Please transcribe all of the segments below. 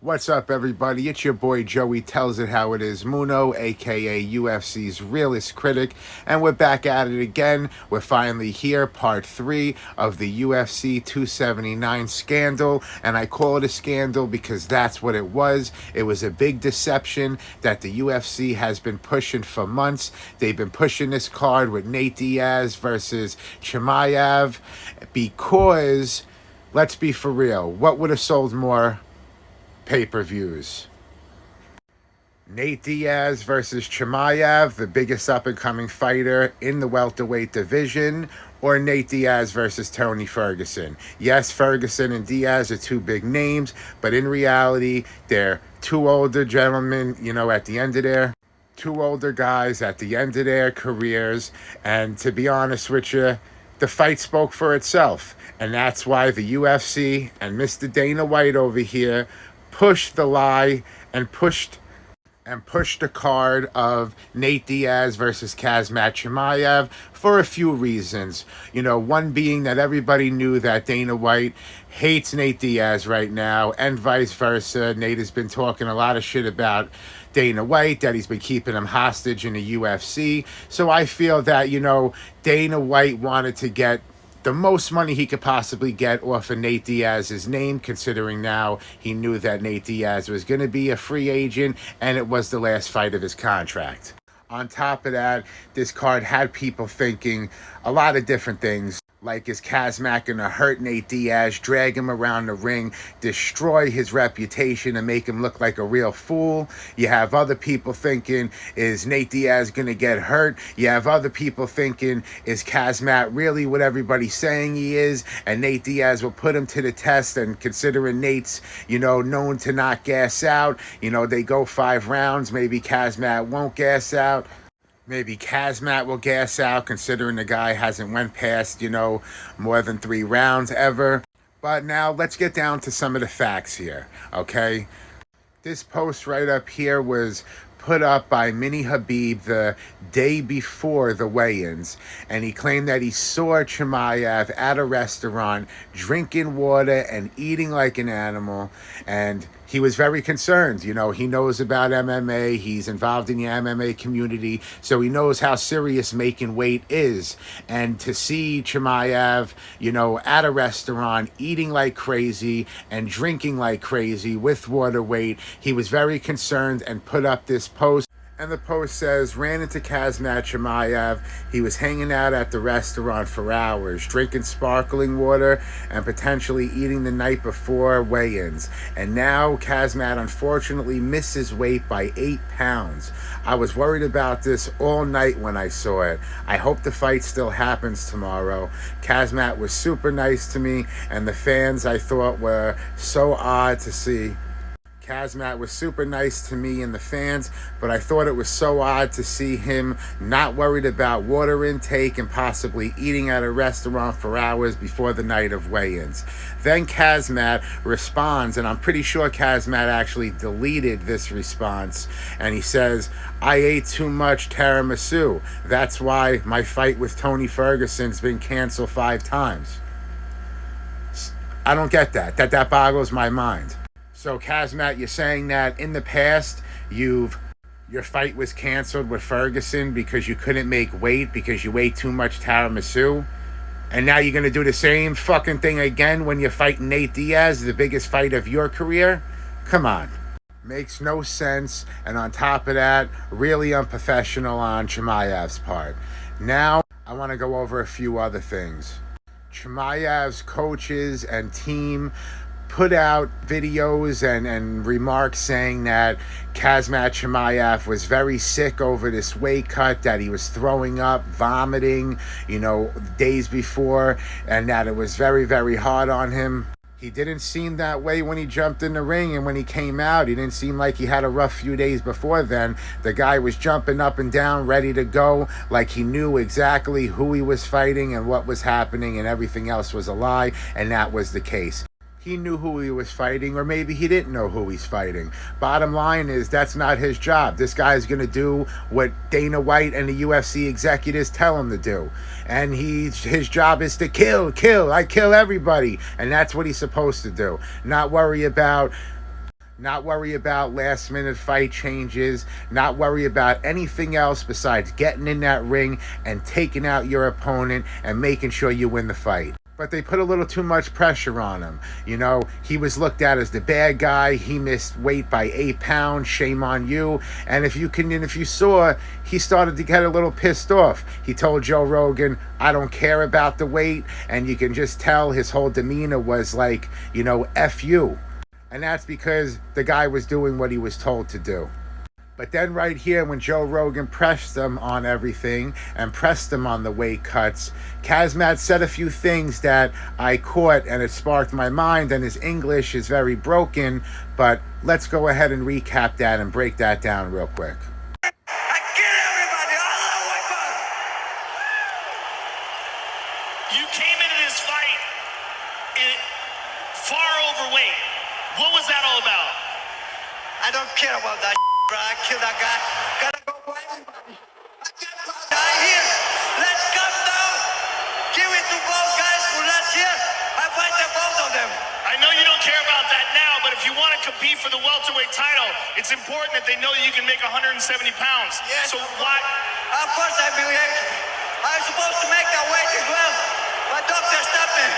What's up, everybody? It's your boy Joey Tells It How It Is Muno, aka UFC's realest critic, and we're back at it again. We're finally here, part 3 of the UFC 279 scandal, and I call it a scandal because that's what it was. It was a big deception that the UFC has been pushing for months. They've been pushing this card with Nate Diaz versus Chimeav because, let's be for real, what would have sold more pay-per-views? Nate Diaz versus Chimeav, the biggest up-and-coming fighter in the welterweight division, or Nate Diaz versus Tony Ferguson? Yes, Ferguson and Diaz are two big names, but in reality, they're two older gentlemen, at the end of their two older guys at the end of their careers, and to be honest with you, the fight spoke for itself, and that's why the UFC and Mr. Dana White over here pushed the lie and pushed the card of Nate Diaz versus Khamzat Chimeav for a few reasons. One being that everybody knew that Dana White hates Nate Diaz right now, and vice versa. Nate has been talking a lot of shit about Dana White, that he's been keeping him hostage in the UFC. So I feel that, Dana White wanted to get the most money he could possibly get off of Nate Diaz's name, considering now he knew that Nate Diaz was going to be a free agent and it was the last fight of his contract. On top of that, this card had people thinking a lot of different things. Like, is Khamzat going to hurt Nate Diaz, drag him around the ring, destroy his reputation, and make him look like a real fool? You have other people thinking, is Nate Diaz going to get hurt? You have other people thinking, is Khamzat really what everybody's saying he is? And Nate Diaz will put him to the test, and considering Nate's, known to not gas out, they go 5 rounds, maybe Khamzat won't gas out. Maybe Khamzat will gas out, considering the guy hasn't went past, more than 3 rounds ever. But now let's get down to some of the facts here, okay? This post right up here was put up by Mini Habib the day before the weigh-ins, and he claimed that he saw Chimeav at a restaurant drinking water and eating like an animal, and he was very concerned. He knows about MMA, he's involved in the MMA community, so he knows how serious making weight is. And to see Chimeav, at a restaurant eating like crazy and drinking like crazy with water weight, he was very concerned and put up this post. And the post says, ran into Khamzat Chimeav. He was hanging out at the restaurant for hours, drinking sparkling water and potentially eating the night before weigh-ins. And now Khamzat unfortunately misses weight by 8 pounds. I was worried about this all night when I saw it. I hope the fight still happens tomorrow. Khamzat was super nice to me, and the fans, I thought, were so odd to see. Khamzat was super nice to me and the fans, but I thought it was so odd to see him not worried about water intake and possibly eating at a restaurant for hours before the night of weigh-ins. Then Khamzat responds, and I'm pretty sure Khamzat actually deleted this response, and he says, I ate too much tiramisu. That's why my fight with Tony Ferguson's been canceled 5 times. I don't get that. That boggles my mind. So Khamzat, you're saying that in the past your fight was canceled with Ferguson because you couldn't make weight because you ate too much tiramisu? And now you're going to do the same fucking thing again when you're fighting Nate Diaz, the biggest fight of your career? Come on. Makes no sense, and on top of that, really unprofessional on Chimeav's part. Now, I want to go over a few other things. Chimeav's coaches and team put out videos and remarks saying that Khamzat Chimeav was very sick over this weight cut, that he was throwing up, vomiting, days before, and that it was very, very hard on him. He didn't seem that way when he jumped in the ring, and when he came out, he didn't seem like he had a rough few days before then. The guy was jumping up and down, ready to go, like he knew exactly who he was fighting and what was happening, and everything else was a lie, and that was the case. He knew who he was fighting, or maybe he didn't know who he's fighting. Bottom line is, that's not his job. This guy's going to do what Dana White and the UFC executives tell him to do. And his job is to kill. I kill everybody. And that's what he's supposed to do. Not worry about Not worry about last minute fight changes, not worry about anything else besides getting in that ring and taking out your opponent and making sure you win the fight. But they put a little too much pressure on him. You know, he was looked at as the bad guy. He missed weight by 8 pounds. Shame on you. And if you saw, he started to get a little pissed off. He told Joe Rogan, I don't care about the weight. And you can just tell his whole demeanor was like, you know, F you. And that's because the guy was doing what he was told to do. But then right here, when Joe Rogan pressed him on everything and pressed him on the weight cuts, Chimeav said a few things that I caught and it sparked my mind, and his English is very broken, but let's go ahead and recap that and break that down real quick. You came into this fight far overweight. What was that all about? I don't care about that, bro. I killed that guy. Gotta go for everybody. I can't die here. Let's come down. Give it to both guys who last year. I fight the both of them. I know you don't care about that now, but if you want to compete for the welterweight title, it's important that they know that you can make 170 pounds. Yes, so why? Of course I believe I'm supposed to make that weight as well. But doctor stopped me.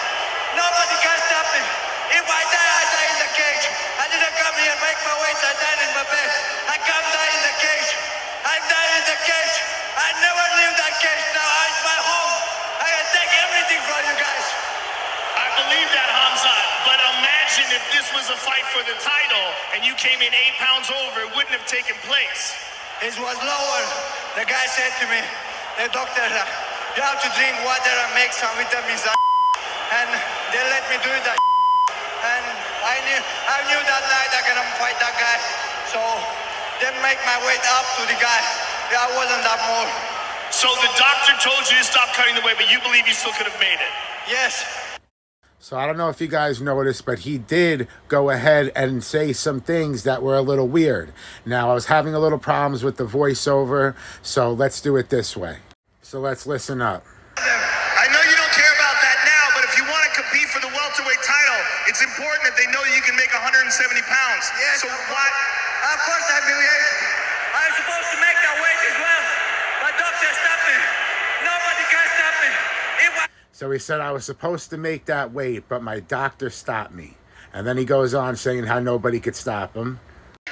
Nobody can stop me. If I die, I die in the cage. I didn't come here, make my weight, I died in my bed. I can't die in the cage. I die in the cage. I never leave that cage now. It's my home. I can take everything from you guys. I believe that, Hamzat, but imagine if this was a fight for the title and you came in 8 pounds over, it wouldn't have taken place. It was lower. The guy said to me, the doctor, you have to drink water and make some vitamins. And they let me do that. And I knew that night I'm gonna fight that guy. So they make my weight up to the guy. I wasn't that more. So the doctor told you to stop cutting the weight, but you believe you still could have made it? Yes. So I don't know if you guys noticed, but he did go ahead and say some things that were a little weird. Now, I was having a little problems with the voiceover, so let's do it this way. So let's listen up. I know you don't care about that now, but if you want to compete for the welterweight title, it's important that they know you can make 170 pounds. Yes. So why? Of course I believe I'm supposed to make that weight as well. But doctor stopped me. Nobody can stop me. So he said I was supposed to make that weight, but my doctor stopped me. And then he goes on saying how nobody could stop him. I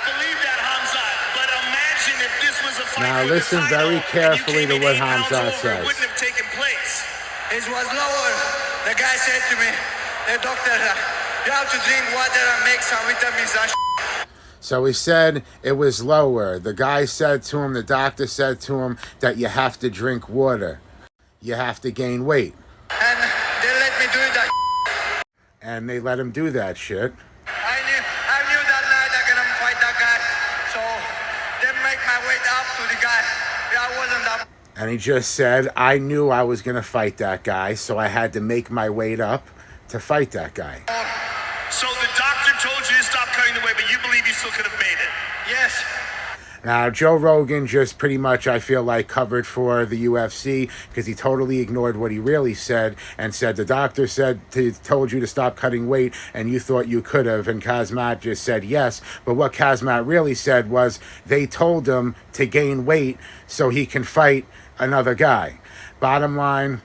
believe that, Hamzat, but imagine if this was a fight. Now listen very carefully to what Hamzat says. It wouldn't have taken place. It was lower. The guy said to me, the doctor, you have to drink water and make some vitamins and So he said it was lower. The guy said to him, the doctor said to him that you have to drink water. You have to gain weight. And they let me do that. And they let him do that shit. I knew that night I'm gonna fight that guy. So they make my weight up to the guy. I wasn't up. And he just said, I knew I was going to fight that guy, so I had to make my weight up to fight that guy. So the doctor told you to stop cutting the weight, but you believe you still could have made it? Yes. Now, Joe Rogan just pretty much, I feel like, covered for the UFC because he totally ignored what he really said and said the doctor told you to stop cutting weight and you thought you could have, and Chimeav just said yes. But what Chimeav really said was they told him to gain weight so he can fight another guy. Bottom line,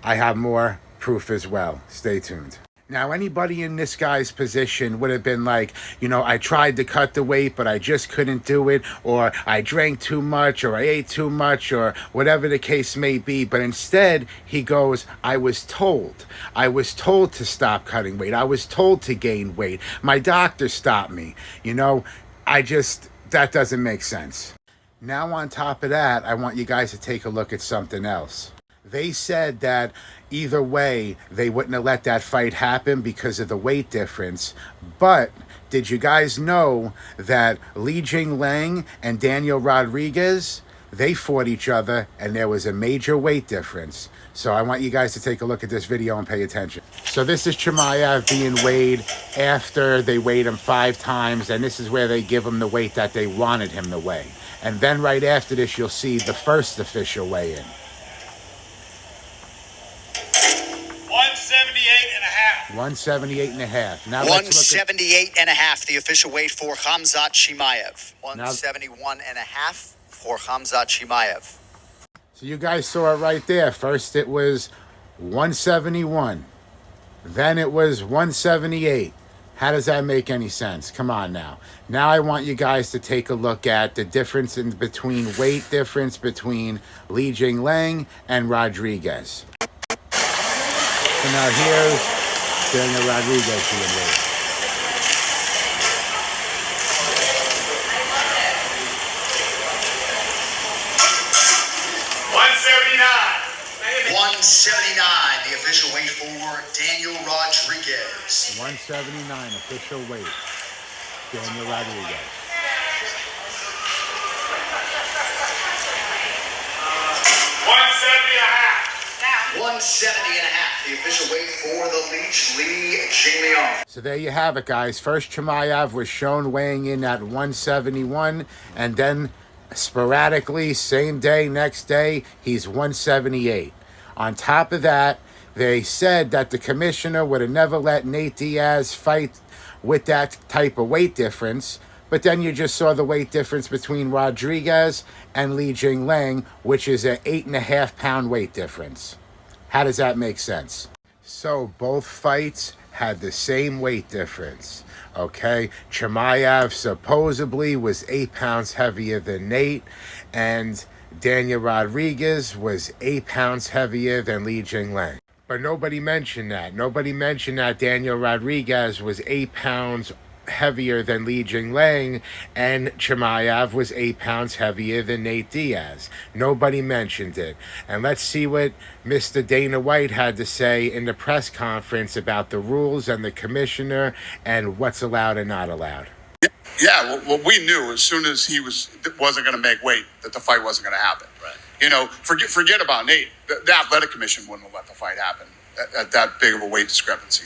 I have more proof as well. Stay tuned. Now, anybody in this guy's position would have been like, you know, I tried to cut the weight, but I just couldn't do it, or I drank too much, or I ate too much, or whatever the case may be. But instead, he goes, I was told to stop cutting weight. I was told to gain weight. My doctor stopped me. You know, that doesn't make sense. Now, on top of that, I want you guys to take a look at something else. They said that either way, they wouldn't have let that fight happen because of the weight difference. But did you guys know that Li Jingliang and Daniel Rodriguez, they fought each other and there was a major weight difference? So I want you guys to take a look at this video and pay attention. So this is Chimeav being weighed after they weighed him 5 times, and this is where they give him the weight that they wanted him to weigh. And then right after this, you'll see the first official weigh-in. 178 and a half. 178.5. Now let's look at 178.5, the official weight for Khamzat Chimeav. 171.5 for Khamzat Chimeav. So you guys saw it right there. First it was 171. Then it was 178. How does that make any sense? Come on now. Now I want you guys to take a look at the difference in between weight difference between Li Jingliang and Rodriguez. So now here's Daniel Rodriguez being weighed. 179, the official weight for Daniel Rodriguez. 179 official weight, Daniel Rodriguez. 170.5, the official weight for the Leech, Li Jingliang. So there you have it, guys. First, Chimeav was shown weighing in at 171, and then sporadically, same day, next day, he's 178. On top of that, they said that the commissioner would have never let Nate Diaz fight with that type of weight difference. But then you just saw the weight difference between Rodriguez and Li Jingliang, which is an 8.5 pound weight difference. How does that make sense? So both fights had the same weight difference. Okay, Chimeav supposedly was 8 pounds heavier than Nate, and Daniel Rodriguez was 8 pounds heavier than Li Jingliang. But nobody mentioned that. Nobody mentioned that Daniel Rodriguez was 8 pounds heavier than Li Jingliang, and Chimeav was 8 pounds heavier than Nate Diaz. Nobody mentioned it. And let's see what Mr. Dana White had to say in the press conference about the rules and the commissioner and what's allowed and not allowed. Yeah, well, we knew as soon as he wasn't going to make weight that the fight wasn't going to happen. Right. You know, forget about Nate. The athletic commission wouldn't have let the fight happen at that big of a weight discrepancy.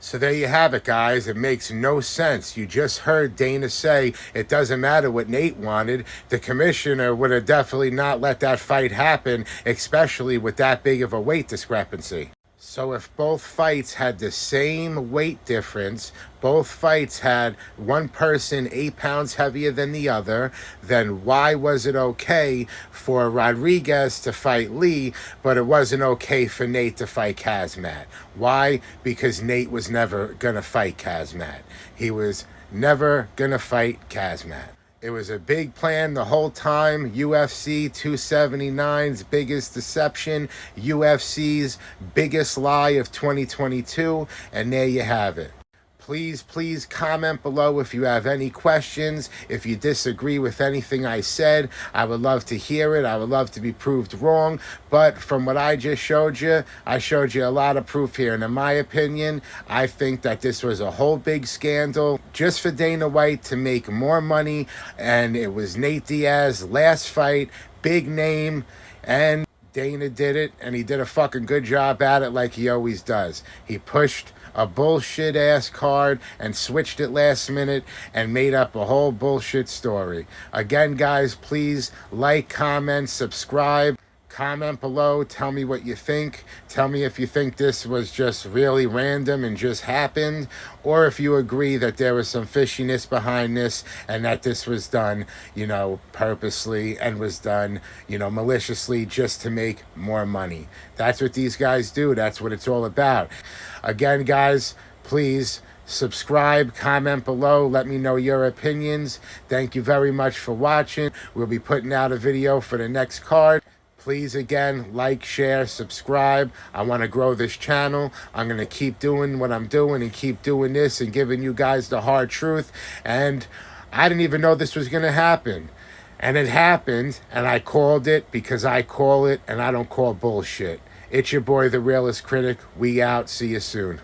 So there you have it, guys. It makes no sense. You just heard Dana say it doesn't matter what Nate wanted. The commissioner would have definitely not let that fight happen, especially with that big of a weight discrepancy. So if both fights had the same weight difference, both fights had one person 8 pounds heavier than the other, then why was it okay for Rodriguez to fight Lee, but it wasn't okay for Nate to fight Kazmat? Why? Because Nate was never going to fight Kazmat. He was never going to fight Kazmat. It was a big plan the whole time. UFC 279's biggest deception, UFC's biggest lie of 2022, and there you have it. Please comment below if you have any questions. If you disagree with anything I said, I would love to hear it. I would love to be proved wrong. But from what I just showed you, I showed you a lot of proof here. And in my opinion, I think that this was a whole big scandal just for Dana White to make more money. And it was Nate Diaz's last fight, big name, and Dana did it, and he did a fucking good job at it like he always does. He pushed a bullshit ass card and switched it last minute and made up a whole bullshit story. Again, guys, please like, comment, subscribe. Comment below, tell me what you think. Tell me if you think this was just really random and just happened, or if you agree that there was some fishiness behind this and that this was done, you know, purposely and was done, you know, maliciously just to make more money. That's what these guys do. That's what it's all about. Again, guys, please subscribe, comment below, let me know your opinions. Thank you very much for watching. We'll be putting out a video for the next card. Please, again, like, share, subscribe. I want to grow this channel. I'm going to keep doing what I'm doing and keep doing this and giving you guys the hard truth. And I didn't even know this was going to happen. And it happened, and I called it because I call it, and I don't call bullshit. It's your boy, The Realest Critic. We out. See you soon.